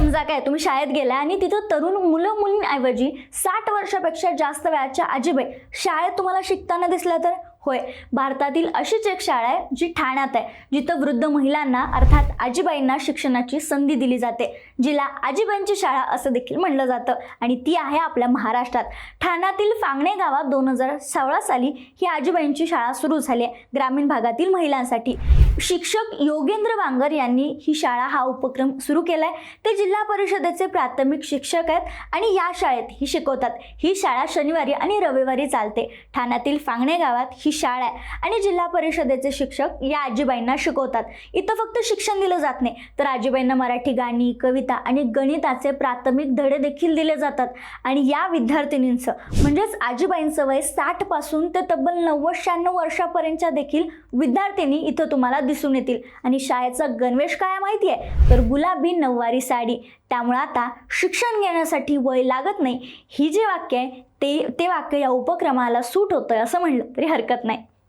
समजा काय तुम्ही शाळेत गेला आणि तिथं तरुण मुलं मुलींऐवजी 60 वर्षापेक्षा जास्त वयाच्या आजीबाई शाळेत तुम्हाला शिकताना दिसल्या तर होय, भारतातील अशीच एक शाळा आहे जी ठाण्यात आहे, जिथं वृद्ध महिलांना अर्थात आजीबाईंना शिक्षणाची संधी दिली जाते, जिला आजीबाईंची शाळा असं देखील म्हणलं जातं आणि ती आहे आपल्या महाराष्ट्रात. ठाण्यातील फांगणे गावात 2016 साली ही आजीबाईंची शाळा सुरू झाली आहे ग्रामीण भागातील महिलांसाठी. शिक्षक योगेंद्र वांगर यांनी ही शाळा हा उपक्रम सुरू केलाय. ते जिल्हा परिषदेचे प्राथमिक शिक्षक आहेत आणि या शाळेत ही शिकवतात. ही शाळा शनिवारी आणि रविवारी चालते. ठाण्यातील फांगणे गावात ही शाळा आहे आणि जिल्हा परिषदेचे शिक्षक या आजीबाईंना शिकवतात. इथं फक्त शिक्षण दिलं जात नाही, तर आजीबाईंना मराठी गाणी, कविता आणि गणिताचे प्राथमिक धडे देखील दिले जातात. आणि या विद्यार्थिनींचं म्हणजेच आजीबाईंचं वय 60 पासून ते तब्बल 90-96 वर्षापर्यंतच्या देखील विद्यार्थिनी इथं तुम्हाला दिसून येतील. आणि शाळेचा गणवेश काय माहिती आहे, तर गुलाबी नऊवारी साडी. त्यामुळे आता शिक्षण घेण्यासाठी वय लागत नाही, ही जे वाक्य आहे ते वाक्य या उपक्रमाला सूट होतंय असं म्हणलं तरी हरकत नाही.